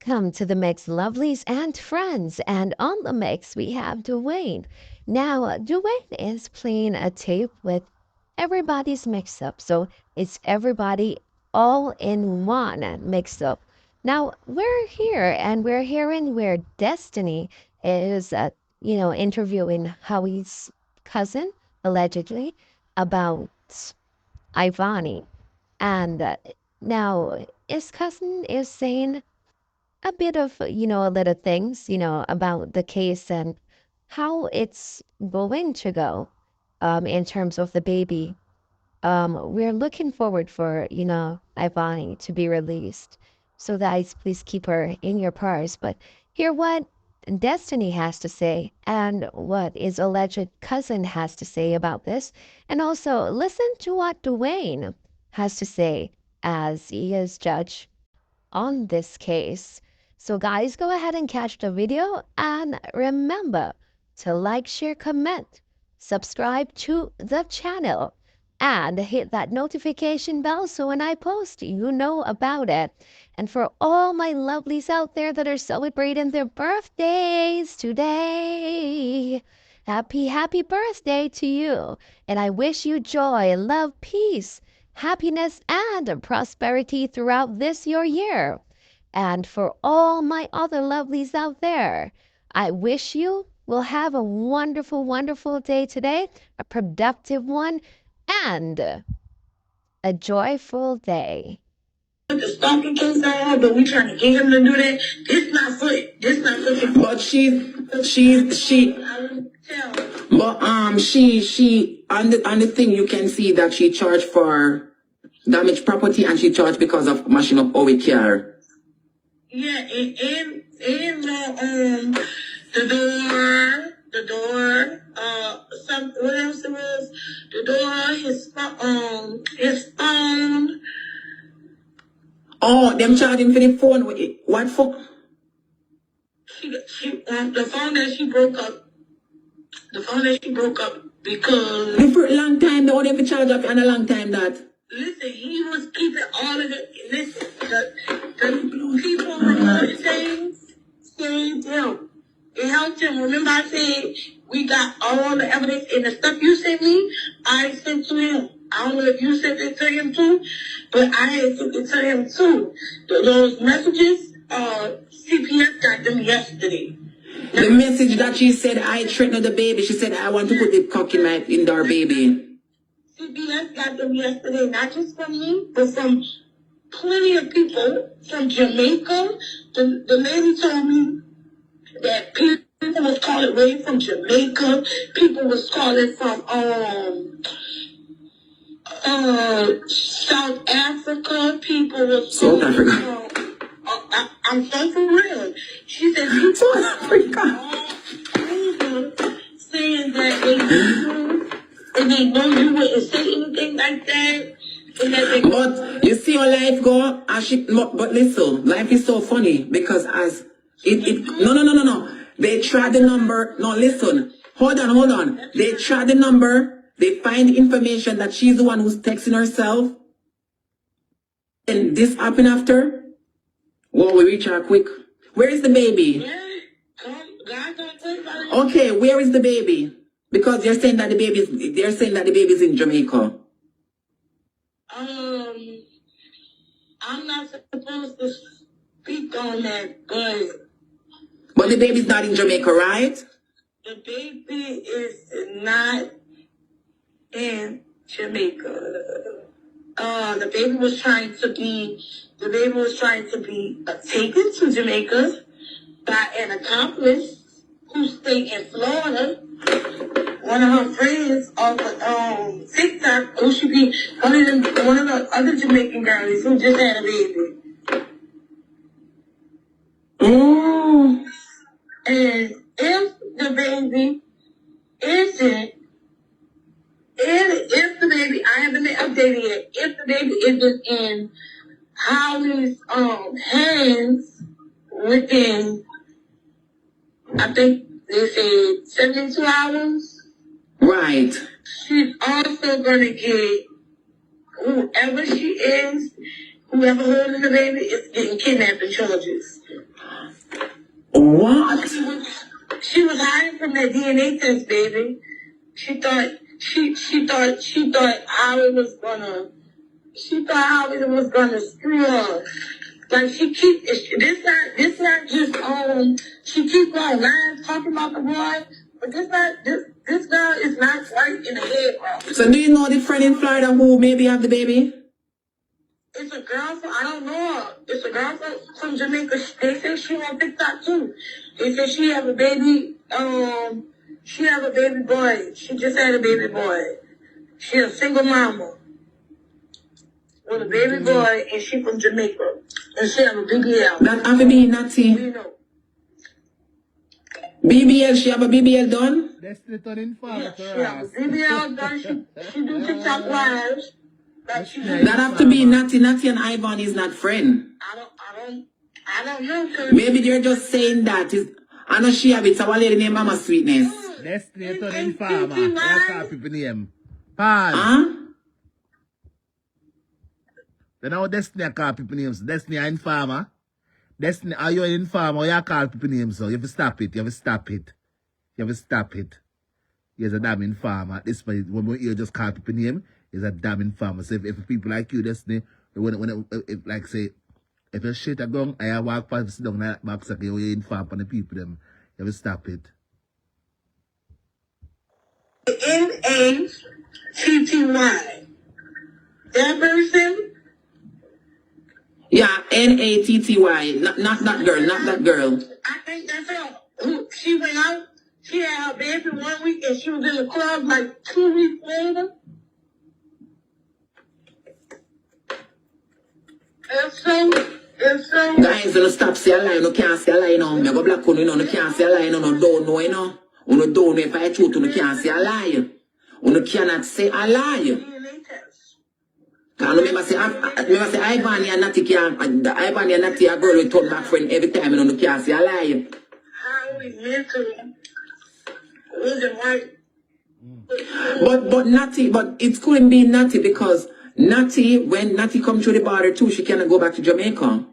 Welcome to the mix, lovelies and friends. And on the mix, we have Dwayne. Now, Dwayne is playing a tape with everybody's mix up. So it's everybody all in one mix up. Now, we're here and we're hearing where Destiny is, interviewing Howie's cousin, allegedly, about Ivani. And now his cousin is saying a bit of, a little things, about the case and how it's going to go in terms of the baby. We're looking forward for, Ivani to be released. So guys, please keep her in your prayers. But hear what Destiny has to say and what his alleged cousin has to say about this. And also listen to what Dwayne has to say as he is judge on this case. So guys, go ahead and catch the video and remember to like, share, comment, subscribe to the channel and hit that notification bell so when I post, you know about it. And for all my lovelies out there that are celebrating their birthdays today, happy birthday to you. And I wish you joy, love, peace, happiness, and prosperity throughout this your year. And for all my other lovelies out there, I wish you will have a wonderful, wonderful day today, a productive one, and a joyful day. The stalking case on, but we trying to get him to do that. This not for. But she. I would tell. But she on the thing you can see that she charged for damaged property and she charged because of mashing up our car. Yeah, and the door, what else it was? The door, his phone. Oh, them charging for the phone. What for? The phone that she broke up. The phone that she broke up because. For a long time, they only have to charge up and a long time that. Listen, he was keeping all of it. Listen, the people recording things saved him. It helped him. Remember I said we got all the evidence and the stuff you sent me, I sent to him. I don't know if you sent it to him too, but I had sent it to him too. Those messages, CPS got them yesterday. The message that she said, I threatened the baby. She said, I want to put the cock in our baby. CPS got them yesterday, not just from me, but from plenty of people from Jamaica. The lady told me that people was calling way from Jamaica. People was calling from South Africa. People was South Africa. I'm so for real. She said people South Africa. Saying that they knew and they know you wouldn't say anything like that. And that they But you see how life go, but listen, life is so funny because as no. They try the number. No, listen. Hold on. They try the number. They find the information that she's the one who's texting herself. And this happened after. Well, we reach her quick. Where is the baby? yeah, God don't play by the Okay, where is the baby? Because they're saying that the baby's in Jamaica. I'm not supposed to speak on that, But the baby's not in Jamaica, right? the baby is not in Jamaica. The baby was trying to be taken to Jamaica by an accomplice who stayed in Florida. One of her friends off of TikTok, who should be one of the other Jamaican girls who just had a baby. Oh. And if the baby isn't, if the baby, I haven't been updated yet, if the baby isn't in Howie's hands within, I think they said 72 hours, Right. she's also gonna get whoever she is, whoever holding the baby is getting kidnapping charges. What? She was hiding from that DNA test, baby. She thought Howard was gonna screw her. Like she keep this not just she keep on lying talking about the boy, but this girl is not right in the head, bro. So do you know the friend in Florida who maybe have the baby? It's a girl from, I don't know her. It's a girl from Jamaica. They say she on TikTok too. They say she have a baby, she have a baby boy. She just had a baby boy. She a single mama with a baby boy, and she from Jamaica. And she have a BBL. That have to be Natty. We know. BBL, she have a BBL done? That's the turn in farm. Yeah, she have a BBL done. She do TikTok lives. Like she do. That have to be Natty. Natty and Ivan is not friend. I don't know. Maybe they're just saying that. I know she have it. Our lady named Mama Sweetness. That's the turn in farm. That's how people name. Pause. Huh? Then how Destiny I call people names? Destiny are in farmer. Destiny, are you in farmer or you call people names? So you have to stop it. You have to stop it. You have to stop it. You're a damn farmer. At this point, when you just call people name, you're a damn farmer. So if people like you, Destiny, if like say, if you shit a gun, I walk past sit down that box, okay, you're in farm on the people them. You have to stop it. N-A-T-T-Y. That person? Yeah, Natty. Not that girl, not that girl. I think that's her. She went out. She had her baby 1 week and she was in the club like 2 weeks later. If so. Guys, you stop say a lie, you can't say a lie now. Me go black you know, you can't say a lie, no don't know, you know. You don't know if I truth, you can't say a lie. You cannot say a lie. DNA test. Can remember say Ivan and Natty Ivan and Natty a girl will turn back friend every time, you know, you can't say a lie. How we mentally wasn't right. But Natty, but it couldn't be Natty because Natty, when Natty come through the border too, she cannot go back to Jamaica.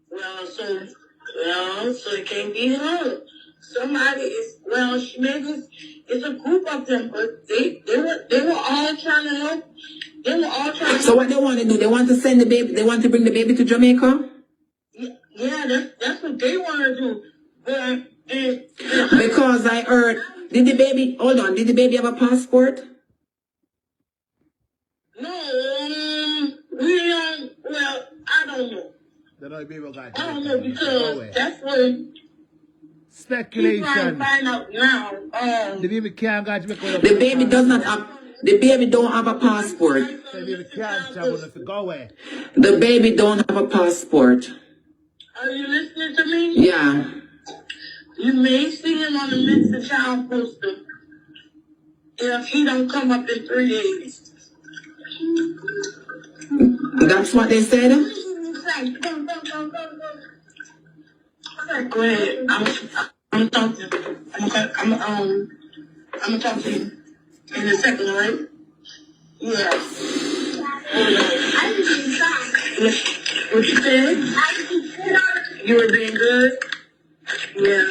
Well, so it can't be her. Somebody is, she made this, it's a group of them, but they were all trying to help. They were all trying to So what they want to do, they want to send the baby, they want to bring the baby to Jamaica? Yeah, that's what they want to do. But, because I heard, did the baby have a passport? No, I don't know. I don't know because that's what speculation. People trying to find out now. The baby can't go to Jamaica. The baby does not have. The baby don't have a passport. The baby can't travel to go away. The baby don't have a passport. Are you listening to me? Yeah. You may see him on the Mixup child poster if he don't come up in 3 days. That's what they said? Go ahead. I'm talking. I'm gonna talk to you in a second, all right? Yeah. What you said? You were being good? Yeah.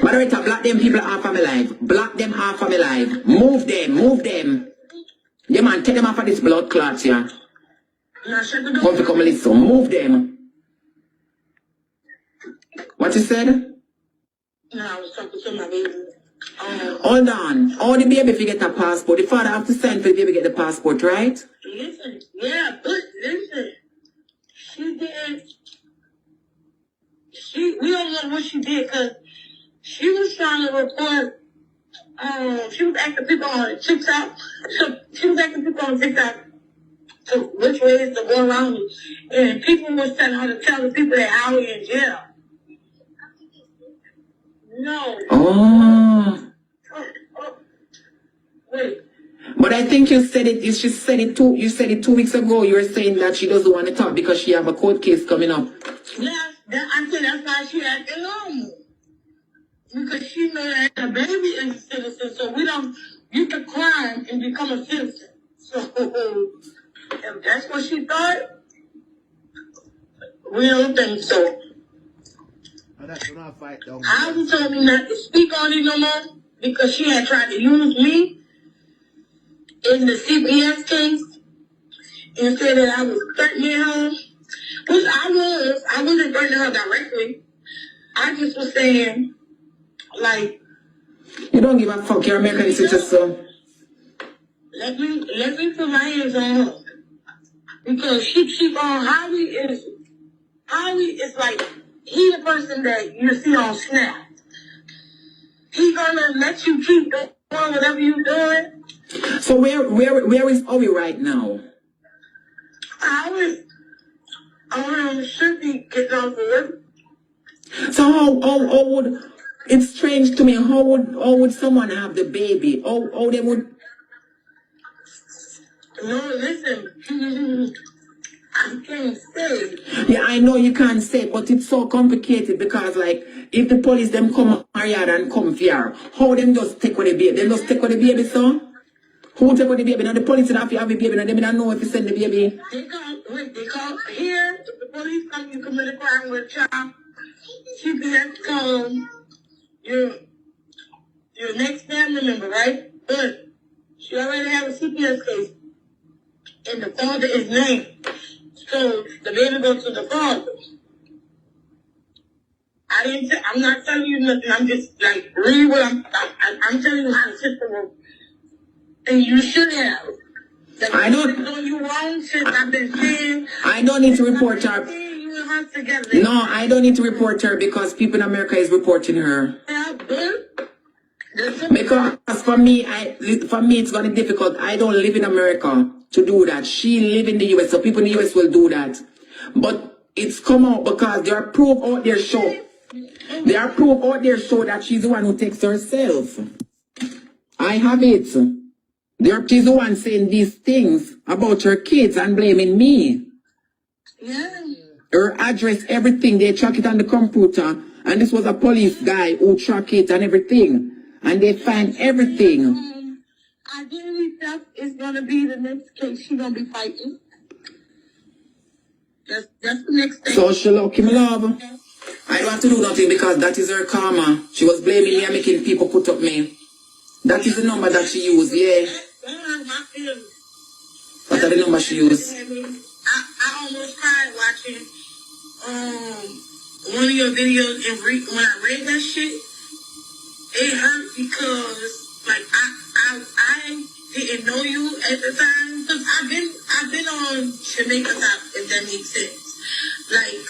Moderator, block them people off of my life. Block them off of my life. Move them. Yeah, man, take them off of this blood clots here. Come to come listen. Move them. What you said? No, I was talking to my baby. Hold on. All the baby if you get a passport. The father have to send for the baby get the passport, right? Listen. Yeah, but listen. She did. We don't know what she did because she was trying to report. She was asking people on TikTok. So she was asking people on TikTok to which ways to go around, and people was telling her to tell the people that Howard in jail. No. Oh. Wait. But I think you said it. You said it 2 weeks ago. You were saying that she doesn't want to talk because she have a court case coming up. Yeah, I said that's why she acting normal. Because she know that the baby is a citizen, so you can crime and become a citizen. So if that's what she thought, We don't think so. Ivy told me not to speak on it no more because she had tried to use me in the CPS case and said that I was threatening her, which I was. I wasn't threatening her directly. I just was saying, like, you don't give a fuck. You're American citizen. let me put my hands on her because she on Howie is like he the person that you see on Snap. He gonna let you keep doing whatever you doing. So where is Owie right now? Howie should be getting off of work. So how would, it's strange to me, how would someone have the baby? How they would. No, listen. I can't say. Yeah, I know you can't say, but it's so complicated because, like, if the police them come here and come here, how them just take with the baby? Them just take with the baby, so? Who take with the baby? Now the police don't have to have the baby, now they don't know if you send the baby. They call here. If the police come, you commit a crime with a child. CPS come your next family member, right? But she already have a CPS case, and the father is named. So the baby goes to the father. I'm not telling you nothing. I'm just like read what I'm telling you how the system works. And you should have. I don't. Doing you wrong shit I've been saying. I don't need to report her. You and her together. No, I don't need to report her because people in America is reporting her. Yeah, but because for me, it's gonna be difficult. I don't live in America to do that. She live in the US, so people in the US will do that. But it's come out because there are proof out there show. There are proof out there show that she's the one who takes herself. I have it. She's the one saying these things about her kids and blaming me. yeah. Her address, everything, they track it on the computer. And this was a police guy who track it and everything. And they find everything. Identity theft is gonna be the next case she's gonna be fighting. That's the next thing. Social lucky, my love. I don't have to do nothing because that is her karma. She was blaming me and making people put up me. That is the number that she used, yeah. What are the number she used? I almost cried watching one of your videos and when I read that shit, it hurt because like I didn't know you at the time. Cause I've been on Jamaica Top, if that makes sense. Like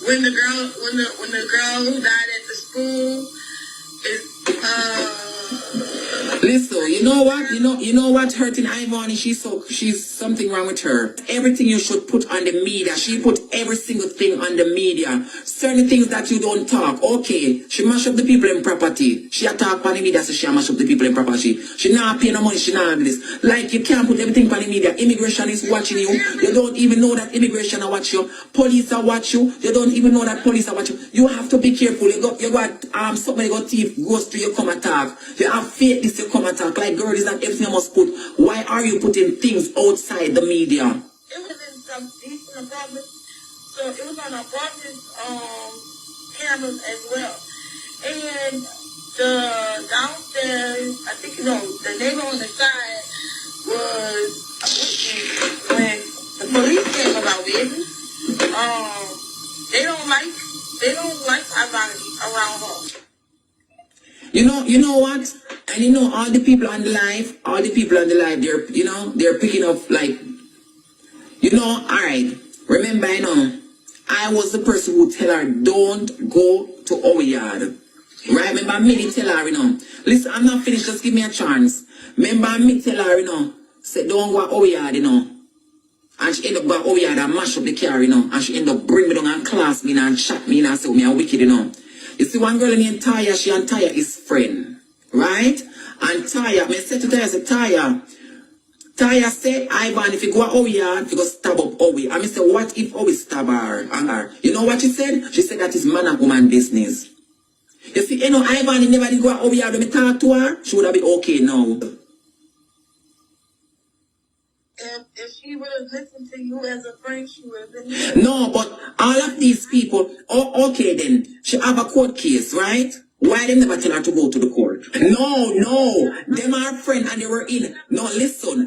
when the girl who died at the school is Listen, you know what? You know what hurting Ivani? She's something wrong with her. Everything you should put on the media. She put every single thing on the media. Certain things that you don't talk. Okay, she mash up the people in property. She attack on the media, so she mash up the people in property. She not pay no money, she not have this. Like you can't put everything on the media. Immigration is watching you. You don't even know that immigration are watch you. Police are watch you. You don't even know that police are watch you. You have to be careful. You got somebody got thief goes to you come attack. You have faith this you come attack. Like girl, is not everything you must put. Why are you putting things outside the media? It was in some decent apartment. So it was on apartment cameras as well. And the downstairs, I think the neighbor on the side was a witness when the police came about business. They don't like Ivani around her. You know what? And you know all the people on the live, they're picking up like, alright. Remember, I was the person who tell her don't go to our yard. Right? Remember me tell her, listen, I'm not finished, just give me a chance. Remember me tell her, say don't go to our yard, And she end up going over yard and mash up the car, and she end up bring me down and class me and chat me and say me a wicked, You see one girl named Taya, she and Taya is friend. Right? And Taya, me say to Taya, say Taya say, Ivan, if you go over yard, if you go stab up Owie. And me say, what if Owie stab her and her? You know what she said? She said that is man and woman business. You see, Ivan, he never did go over yard when me talk to her, she would have been okay now. if she would have listened to you as a friend, she would have been here. No, but all of these people, okay then, she have a court case, right? Why they never tell her to go to the court? No, them are friend and they were in. No, listen,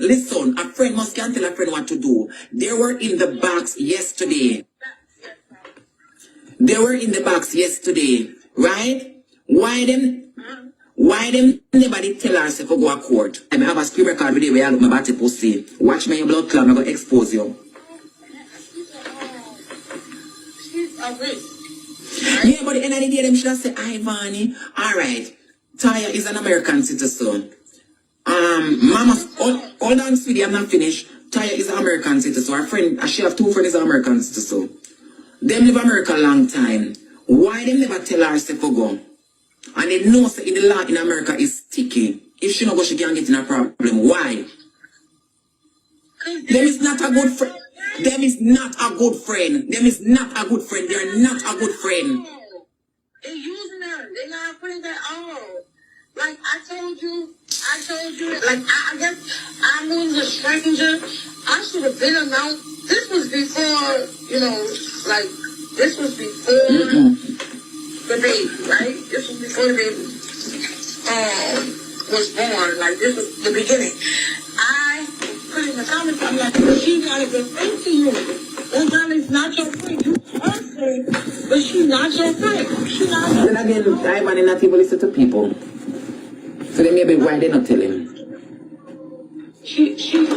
a friend must can't tell a friend what to do. They were in the box yesterday. They were in the box yesterday, right? Why them nobody tell her to go to court? I have a screen record video where I look my body pussy. Watch me your blood clot, I'm gonna expose you. She's a risk. Yeah, but at the end of the day, them should have said, Ivani, alright, Taya is an American citizen. Mama, hold on, sweetie, I'm not finished. Taya is an American citizen. Her friend, she have two friends American citizen. Them live America a long time. Why them never tell her to go? And they know that the law in America is sticky. If she not go, she can't get in a problem. Why? Them is not a good friend. Them is not a good friend. Them is not a good friend. They are not a good friend. They're using her. They're not friends at all. Like I told you, like I guess I was a stranger. I should have been announced. This was before, like this was before the baby, right? This was before the baby was born. Like this was the beginning. I put in the comments, I'm like, she's not a good friend to you. That girl is not your friend. You her friend, but she's not your friend. She's not. Then again, Ivan not even listen to people. So then maybe why they not telling? She's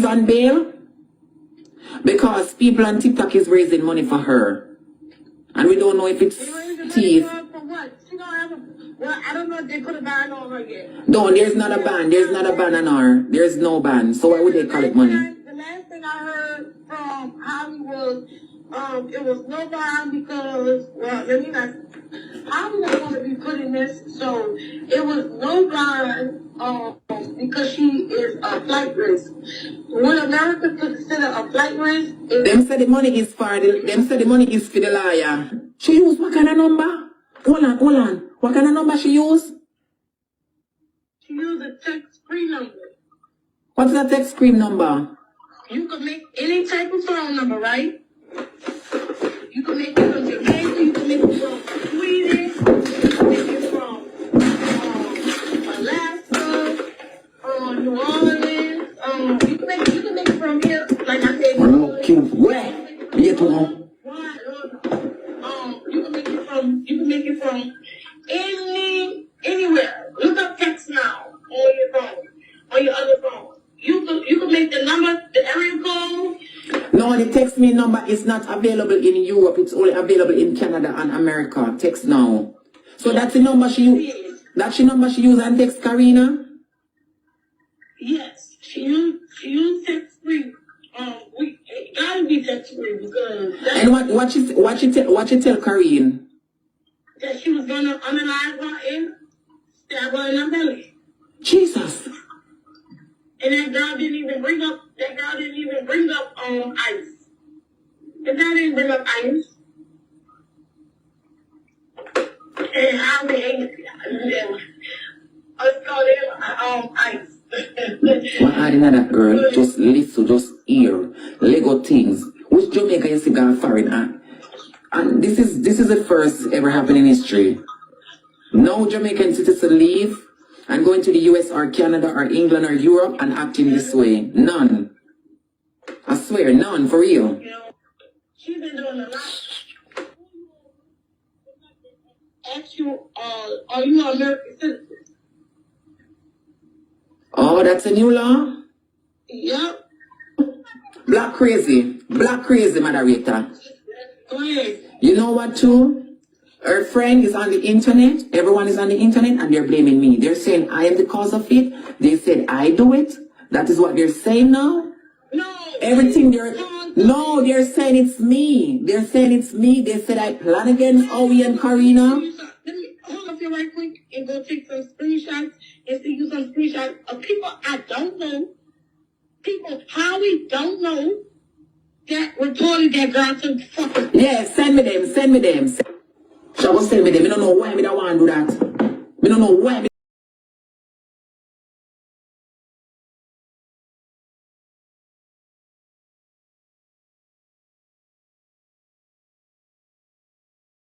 on bail because people on TikTok is raising money for her, and we don't know if it's thief. For what? She don't have a. Well, I don't know if they put a ban on her yet. No, there's not a ban. There's not a ban on her. There's no ban. So why would they call it money? The last thing I heard from Holly was, it was no ban because, well, let me not. I'm not going to be putting this, so it was no ban because she is a flight risk. When America consider a flight risk, them said the money is for the liar. She used what kind of number? Hold on. What kind of number she used? She used a text screen number. What's that text screen number? You can make any type of phone number, right? You can make it from Jamaica, you can make it from Sweden, you can make it from Alaska, New Orleans, you can make it from here, like I said. Where? You can make it from anywhere. Look up text now on your phone, on your other phone. You can make the number, the area code. No, the text me number is not available in Europe. It's only available in Canada and America. Text now. So that's the number she used. That's the number she used and text Karina. Yes, she used text free. It gotta be text free because. And what you tell Karine? That she was gonna analyze her and stab her in her belly. Jesus. And that girl didn't even bring up ice. The girl didn't bring up ice. And how they ate it. Let's call it ice. What adding that girl? Just listen, just hear. Lego things. Which Jamaica you see gone foreign at? And this is the first ever happened in history. No Jamaican citizen leave and going to the US or Canada or England or Europe and acting this way. None. I swear, none, for real. She's been doing a lot. Ask you, are you an American citizen? Oh, that's a new law? Yep. Black crazy, moderator. Go ahead. You know what, too? Her friend is on the internet. Everyone is on the internet and they're blaming me. They're saying I am the cause of it. They said I do it. That is what they're saying now. No. Everything they're saying it's me. They're saying it's me. They said I plan against Owie and Karina. Let me hold up here right quick and go take some screenshots and see you some screenshots of people I don't know. People how we don't know that reported that girl to the fucking. Yeah, send me them. She will send me them. I don't know why me don't want to do that. I don't know why.